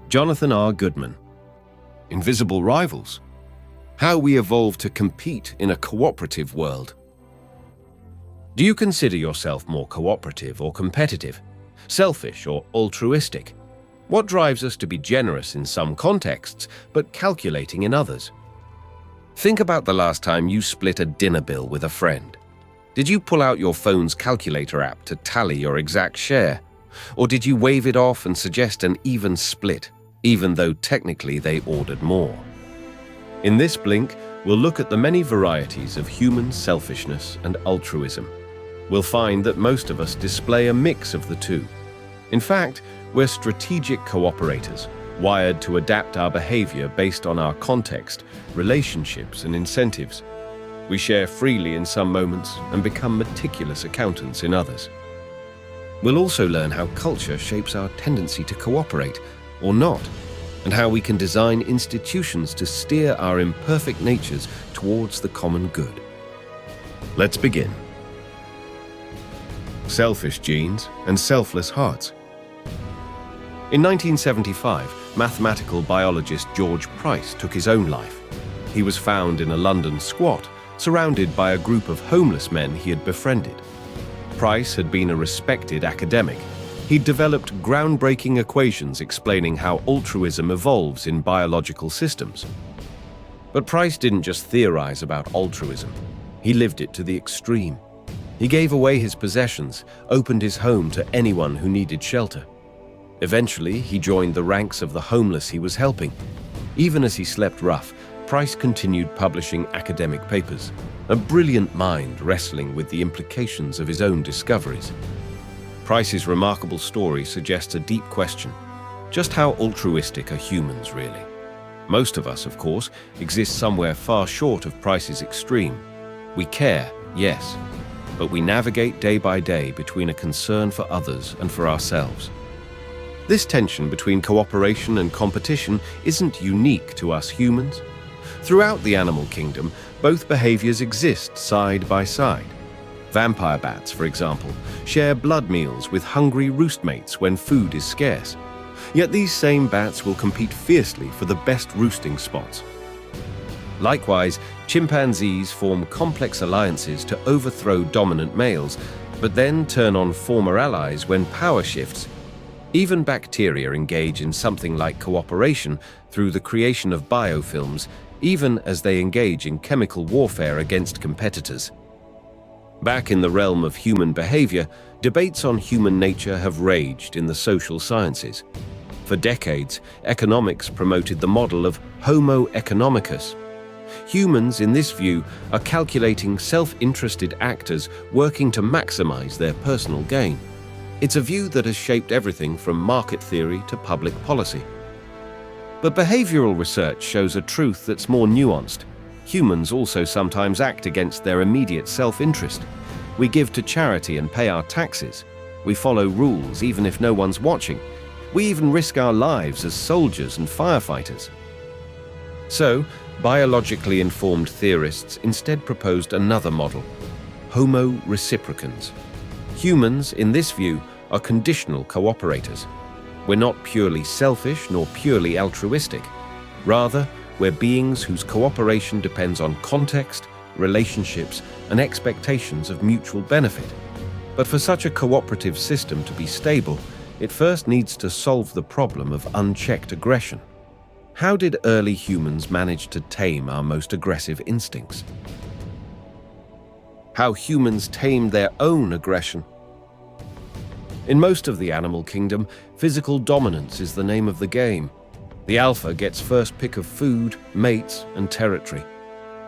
Jonathan R. Goodman. Invisible Rivals. How we evolve to compete in a cooperative world. Do you consider yourself more cooperative or competitive, selfish or altruistic? What drives us to be generous in some contexts, but calculating in others? Think about the last time you split a dinner bill with a friend. Did you pull out your phone's calculator app to tally your exact share? Or did you wave it off and suggest an even split, even though technically they ordered more? In this blink, we'll look at the many varieties of human selfishness and altruism. We'll find that most of us display a mix of the two. In fact, we're strategic cooperators, wired to adapt our behavior based on our context, relationships, and incentives. We share freely in some moments and become meticulous accountants in others. We'll also learn how culture shapes our tendency to cooperate, or not, and how we can design institutions to steer our imperfect natures towards the common good. Let's begin. Selfish genes and selfless hearts. In 1975, mathematical biologist George Price took his own life. He was found in a London squat, surrounded by a group of homeless men he had befriended. Price had been a respected academic. He'd developed groundbreaking equations explaining how altruism evolves in biological systems. But Price didn't just theorize about altruism. He lived it to the extreme. He gave away his possessions, opened his home to anyone who needed shelter. Eventually, he joined the ranks of the homeless he was helping. Even as he slept rough, Price continued publishing academic papers, a brilliant mind wrestling with the implications of his own discoveries. Price's remarkable story suggests a deep question. Just how altruistic are humans, really? Most of us, of course, exist somewhere far short of Price's extreme. We care, yes, but we navigate day by day between a concern for others and for ourselves. This tension between cooperation and competition isn't unique to us humans. Throughout the animal kingdom, both behaviors exist side by side. Vampire bats, for example, share blood meals with hungry roostmates when food is scarce. Yet these same bats will compete fiercely for the best roosting spots. Likewise, chimpanzees form complex alliances to overthrow dominant males, but then turn on former allies when power shifts. Even bacteria engage in something like cooperation through the creation of biofilms, even as they engage in chemical warfare against competitors. Back in the realm of human behavior, debates on human nature have raged in the social sciences. For decades, economics promoted the model of Homo economicus. Humans, in this view, are calculating self-interested actors working to maximize their personal gain. It's a view that has shaped everything from market theory to public policy. But behavioral research shows a truth that's more nuanced. Humans also sometimes act against their immediate self-interest. We give to charity and pay our taxes. We follow rules even if no one's watching. We even risk our lives as soldiers and firefighters. So, biologically informed theorists instead proposed another model, Homo reciprocans. Humans, in this view, are conditional cooperators. We're not purely selfish nor purely altruistic. Rather, we're beings whose cooperation depends on context, relationships, and expectations of mutual benefit. But for such a cooperative system to be stable, it first needs to solve the problem of unchecked aggression. How did early humans manage to tame our most aggressive instincts? How humans tamed their own aggression. In most of the animal kingdom, physical dominance is the name of the game. The alpha gets first pick of food, mates, and territory.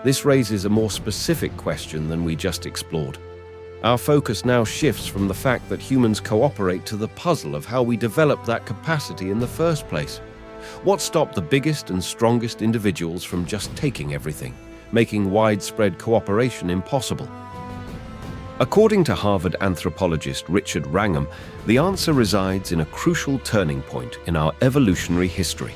This raises a more specific question than we just explored. Our focus now shifts from the fact that humans cooperate to the puzzle of how we develop that capacity in the first place. What stopped the biggest and strongest individuals from just taking everything, making widespread cooperation impossible? According to Harvard anthropologist Richard Wrangham, the answer resides in a crucial turning point in our evolutionary history.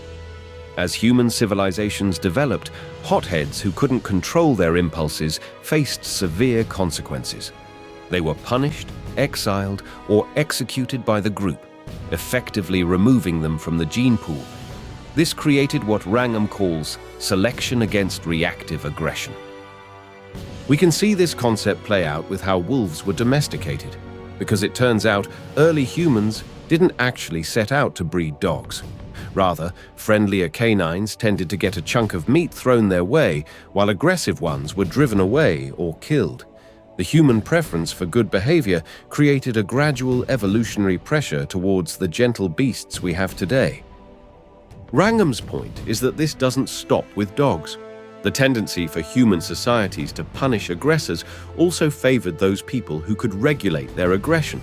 As human civilizations developed, hotheads who couldn't control their impulses faced severe consequences. They were punished, exiled, or executed by the group, effectively removing them from the gene pool This created what Wrangham calls selection against reactive aggression. We can see this concept play out with how wolves were domesticated, because it turns out early humans didn't actually set out to breed dogs. Rather, friendlier canines tended to get a chunk of meat thrown their way, while aggressive ones were driven away or killed. The human preference for good behavior created a gradual evolutionary pressure towards the gentle beasts we have today. Wrangham's point is that this doesn't stop with dogs. The tendency for human societies to punish aggressors also favored those people who could regulate their aggression.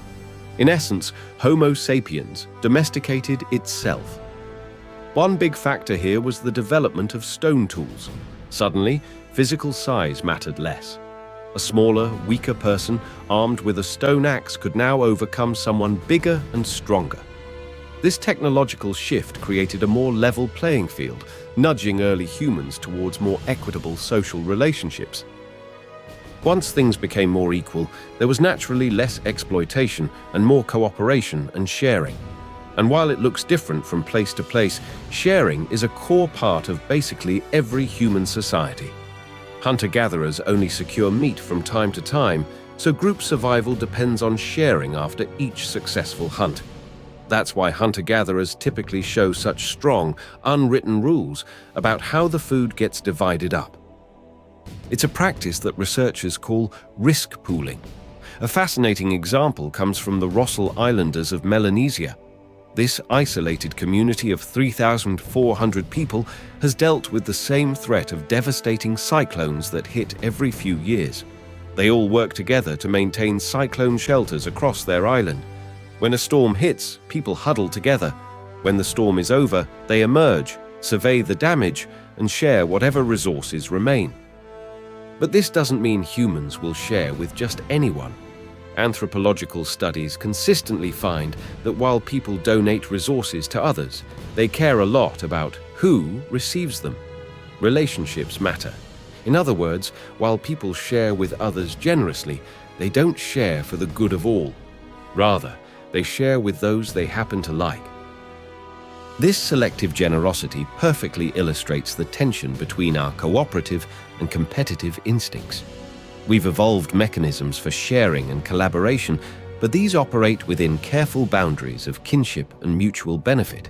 In essence, Homo sapiens domesticated itself. One big factor here was the development of stone tools. Suddenly, physical size mattered less. A smaller, weaker person armed with a stone axe could now overcome someone bigger and stronger. This technological shift created a more level playing field, nudging early humans towards more equitable social relationships. Once things became more equal, there was naturally less exploitation and more cooperation and sharing. And while it looks different from place to place, sharing is a core part of basically every human society. Hunter-gatherers only secure meat from time to time, so group survival depends on sharing after each successful hunt. That's why hunter-gatherers typically show such strong, unwritten rules about how the food gets divided up. It's a practice that researchers call risk pooling. A fascinating example comes from the Rossel Islanders of Melanesia. This isolated community of 3,400 people has dealt with the same threat of devastating cyclones that hit every few years. They all work together to maintain cyclone shelters across their island. When a storm hits, people huddle together. When the storm is over, they emerge, survey the damage, and share whatever resources remain. But this doesn't mean humans will share with just anyone. Anthropological studies consistently find that while people donate resources to others, they care a lot about who receives them. Relationships matter. In other words, while people share with others generously, they don't share for the good of all. Rather, they share with those they happen to like. This selective generosity perfectly illustrates the tension between our cooperative and competitive instincts. We've evolved mechanisms for sharing and collaboration, but these operate within careful boundaries of kinship and mutual benefit.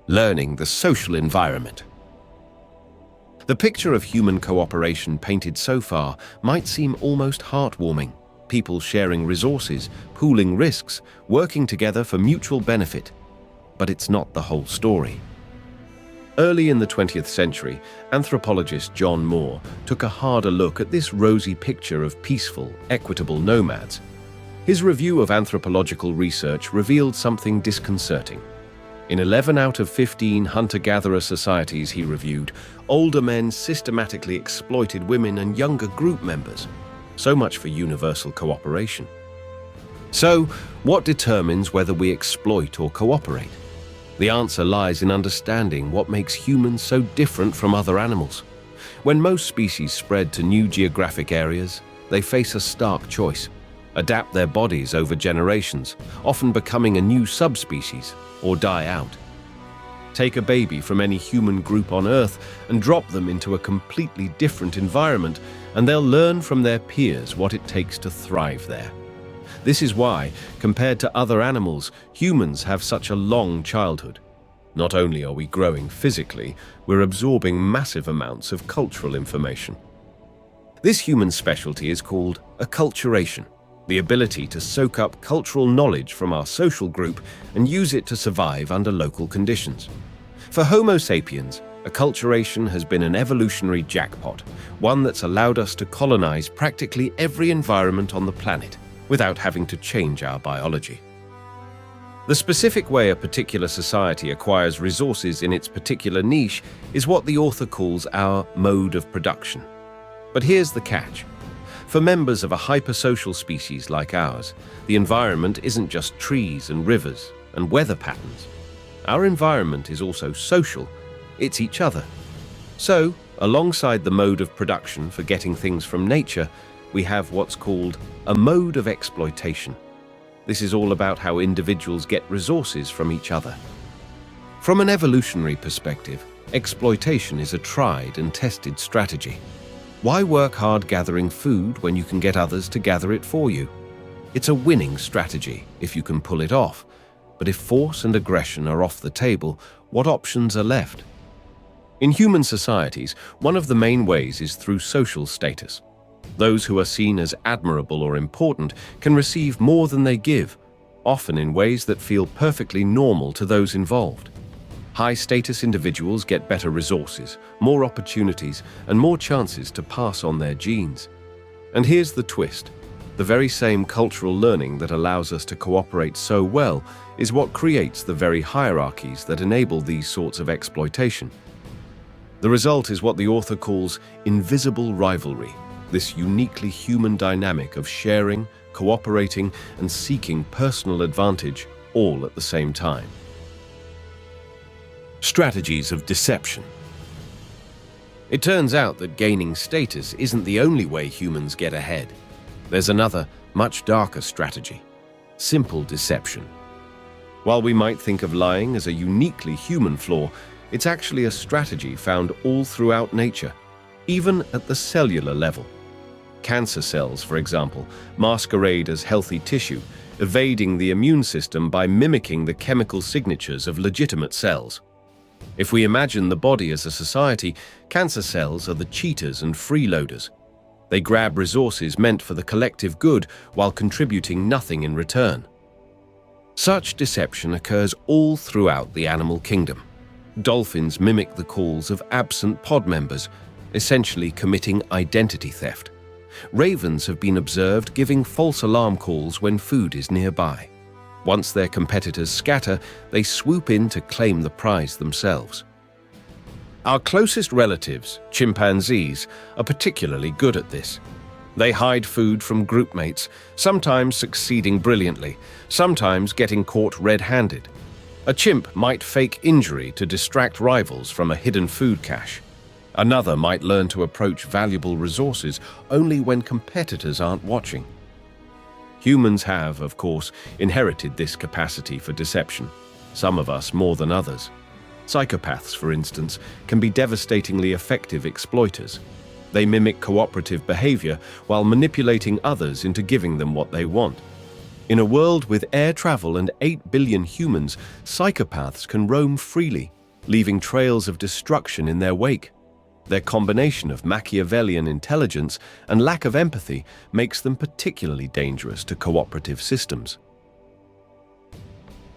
Learning the social environment. The picture of human cooperation painted so far might seem almost heartwarming. People sharing resources, pooling risks, working together for mutual benefit. But it's not the whole story. Early in the 20th century, anthropologist John Moore took a harder look at this rosy picture of peaceful, equitable nomads. His review of anthropological research revealed something disconcerting. In 11 out of 15 hunter-gatherer societies he reviewed, older men systematically exploited women and younger group members. So much for universal cooperation. So, what determines whether we exploit or cooperate? The answer lies in understanding what makes humans so different from other animals. When most species spread to new geographic areas, they face a stark choice: adapt their bodies over generations, often becoming a new subspecies, or die out. Take a baby from any human group on Earth and drop them into a completely different environment, and they'll learn from their peers what it takes to thrive there. This is why, compared to other animals, humans have such a long childhood. Not only are we growing physically, we're absorbing massive amounts of cultural information. This human specialty is called acculturation, the ability to soak up cultural knowledge from our social group and use it to survive under local conditions. For Homo sapiens, acculturation has been an evolutionary jackpot, one that's allowed us to colonize practically every environment on the planet without having to change our biology. The specific way a particular society acquires resources in its particular niche is what the author calls our mode of production. But here's the catch. For members of a hypersocial species like ours, the environment isn't just trees and rivers and weather patterns. Our environment is also social. It's each other. So, alongside the mode of production for getting things from nature, we have what's called a mode of exploitation. This is all about how individuals get resources from each other. From an evolutionary perspective, exploitation is a tried and tested strategy. Why work hard gathering food when you can get others to gather it for you? It's a winning strategy if you can pull it off, but if force and aggression are off the table, what options are left? In human societies, one of the main ways is through social status. Those who are seen as admirable or important can receive more than they give, often in ways that feel perfectly normal to those involved. High-status individuals get better resources, more opportunities, and more chances to pass on their genes. And here's the twist. The very same cultural learning that allows us to cooperate so well is what creates the very hierarchies that enable these sorts of exploitation. The result is what the author calls invisible rivalry, this uniquely human dynamic of sharing, cooperating, and seeking personal advantage all at the same time. Strategies of deception. It turns out that gaining status isn't the only way humans get ahead. There's another, much darker strategy: simple deception. While we might think of lying as a uniquely human flaw, it's actually a strategy found all throughout nature, even at the cellular level. Cancer cells, for example, masquerade as healthy tissue, evading the immune system by mimicking the chemical signatures of legitimate cells. If we imagine the body as a society, cancer cells are the cheaters and freeloaders. They grab resources meant for the collective good while contributing nothing in return. Such deception occurs all throughout the animal kingdom. Dolphins mimic the calls of absent pod members, essentially committing identity theft. Ravens have been observed giving false alarm calls when food is nearby. Once their competitors scatter, they swoop in to claim the prize themselves. Our closest relatives, chimpanzees, are particularly good at this. They hide food from groupmates, sometimes succeeding brilliantly, sometimes getting caught red-handed. A chimp might fake injury to distract rivals from a hidden food cache. Another might learn to approach valuable resources only when competitors aren't watching. Humans have, of course, inherited this capacity for deception, some of us more than others. Psychopaths, for instance, can be devastatingly effective exploiters. They mimic cooperative behavior while manipulating others into giving them what they want. In a world with air travel and 8 billion humans, psychopaths can roam freely, leaving trails of destruction in their wake. Their combination of Machiavellian intelligence and lack of empathy makes them particularly dangerous to cooperative systems.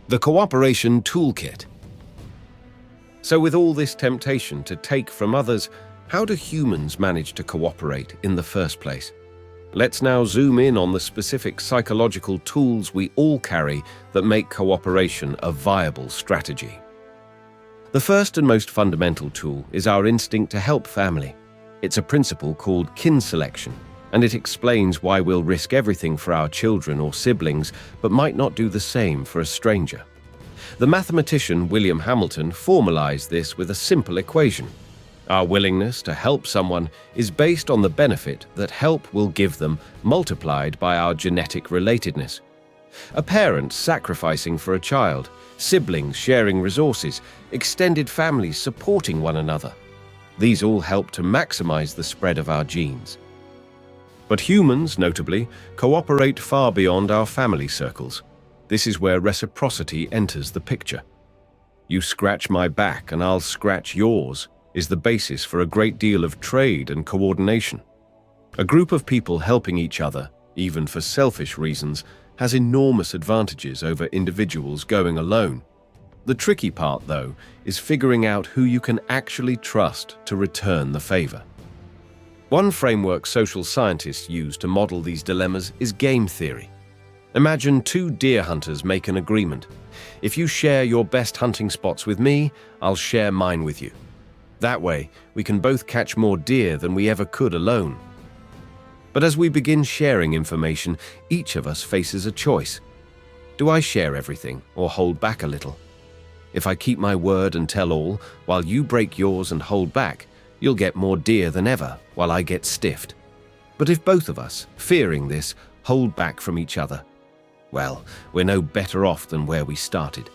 The Cooperation Toolkit. So with all this temptation to take from others, how do humans manage to cooperate in the first place? Let's now zoom in on the specific psychological tools we all carry that make cooperation a viable strategy. The first and most fundamental tool is our instinct to help family. It's a principle called kin selection, and it explains why we'll risk everything for our children or siblings, but might not do the same for a stranger. The mathematician William Hamilton formalized this with a simple equation. Our willingness to help someone is based on the benefit that help will give them multiplied by our genetic relatedness. A parent sacrificing for a child, siblings sharing resources, extended families supporting one another. These all help to maximize the spread of our genes. But humans, notably, cooperate far beyond our family circles. This is where reciprocity enters the picture. You scratch my back and I'll scratch yours is the basis for a great deal of trade and coordination. A group of people helping each other, even for selfish reasons, has enormous advantages over individuals going alone. The tricky part, though, is figuring out who you can actually trust to return the favor. One framework social scientists use to model these dilemmas is game theory. Imagine two deer hunters make an agreement. If you share your best hunting spots with me, I'll share mine with you. That way, we can both catch more deer than we ever could alone. But as we begin sharing information, each of us faces a choice. Do I share everything or hold back a little? If I keep my word and tell all, while you break yours and hold back, you'll get more deer than ever, while I get stiffed. But if both of us, fearing this, hold back from each other, well, we're no better off than where we started.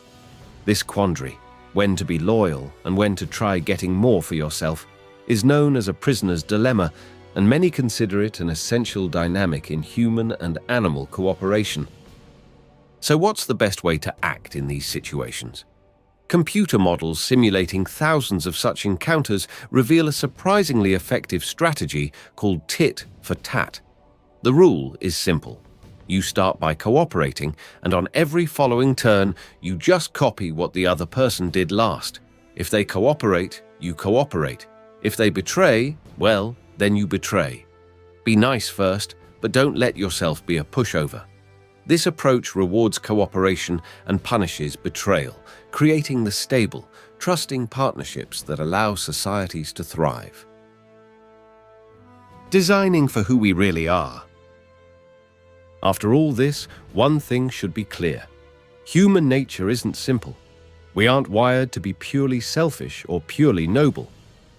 This quandary, when to be loyal and when to try getting more for yourself, is known as a prisoner's dilemma, and many consider it an essential dynamic in human and animal cooperation. So what's the best way to act in these situations? Computer models simulating thousands of such encounters reveal a surprisingly effective strategy called tit for tat. The rule is simple. You start by cooperating, and on every following turn, you just copy what the other person did last. If they cooperate, you cooperate. If they betray, well, then you betray. Be nice first, but don't let yourself be a pushover. This approach rewards cooperation and punishes betrayal, creating the stable, trusting partnerships that allow societies to thrive. Designing for who we really are. After all this, one thing should be clear. Human nature isn't simple. We aren't wired to be purely selfish or purely noble.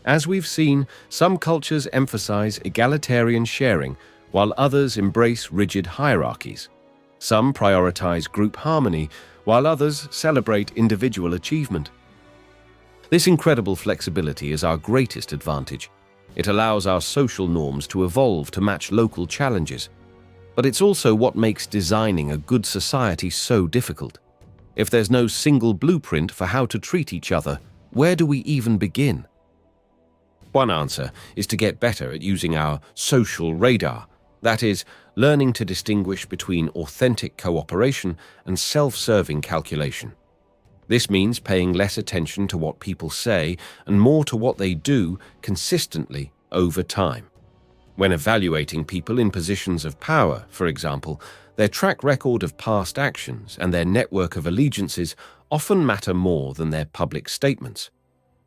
As we've seen, some cultures emphasize egalitarian sharing, while others embrace rigid hierarchies. Some prioritize group harmony, while others celebrate individual achievement. This incredible flexibility is our greatest advantage. It allows our social norms to evolve to match local challenges. But it's also what makes designing a good society so difficult. If there's no single blueprint for how to treat each other, where do we even begin? One answer is to get better at using our social radar. That is, learning to distinguish between authentic cooperation and self-serving calculation. This means paying less attention to what people say and more to what they do consistently over time. When evaluating people in positions of power, for example, their track record of past actions and their network of allegiances often matter more than their public statements.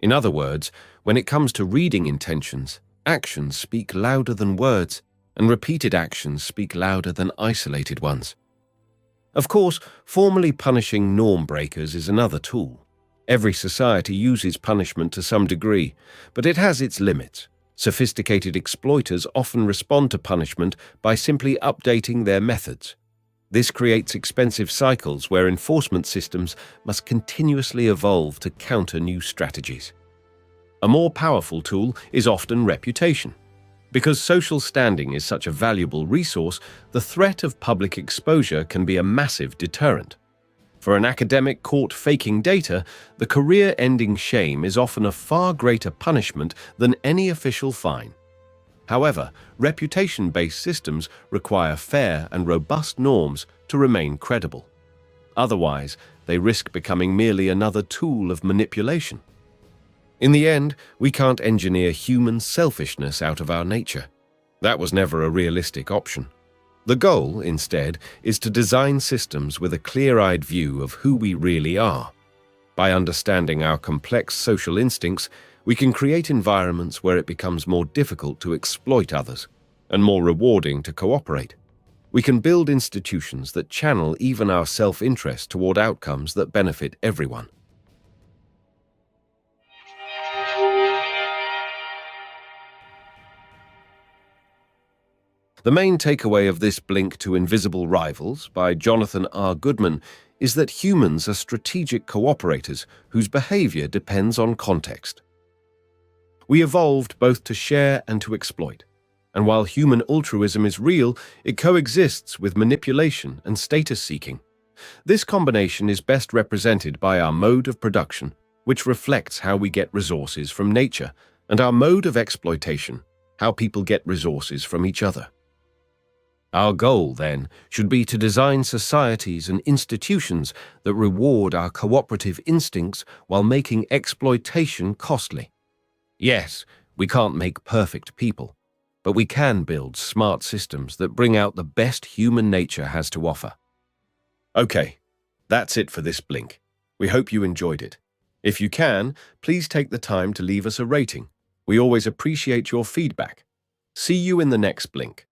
In other words, when it comes to reading intentions, actions speak louder than words, and repeated actions speak louder than isolated ones. Of course, formally punishing norm breakers is another tool. Every society uses punishment to some degree, but it has its limits. Sophisticated exploiters often respond to punishment by simply updating their methods. This creates expensive cycles where enforcement systems must continuously evolve to counter new strategies. A more powerful tool is often reputation. Because social standing is such a valuable resource, the threat of public exposure can be a massive deterrent. For an academic caught faking data, the career-ending shame is often a far greater punishment than any official fine. However, reputation-based systems require fair and robust norms to remain credible. Otherwise, they risk becoming merely another tool of manipulation. In the end, we can't engineer human selfishness out of our nature. That was never a realistic option. The goal, instead, is to design systems with a clear-eyed view of who we really are. By understanding our complex social instincts, we can create environments where it becomes more difficult to exploit others and more rewarding to cooperate. We can build institutions that channel even our self-interest toward outcomes that benefit everyone. The main takeaway of this Blink to Invisible Rivals by Jonathan R. Goodman is that humans are strategic cooperators whose behavior depends on context. We evolved both to share and to exploit, and while human altruism is real, it coexists with manipulation and status seeking. This combination is best represented by our mode of production, which reflects how we get resources from nature, and our mode of exploitation, how people get resources from each other. Our goal, then, should be to design societies and institutions that reward our cooperative instincts while making exploitation costly. Yes, we can't make perfect people, but we can build smart systems that bring out the best human nature has to offer. Okay, that's it for this Blink. We hope you enjoyed it. If you can, please take the time to leave us a rating. We always appreciate your feedback. See you in the next Blink.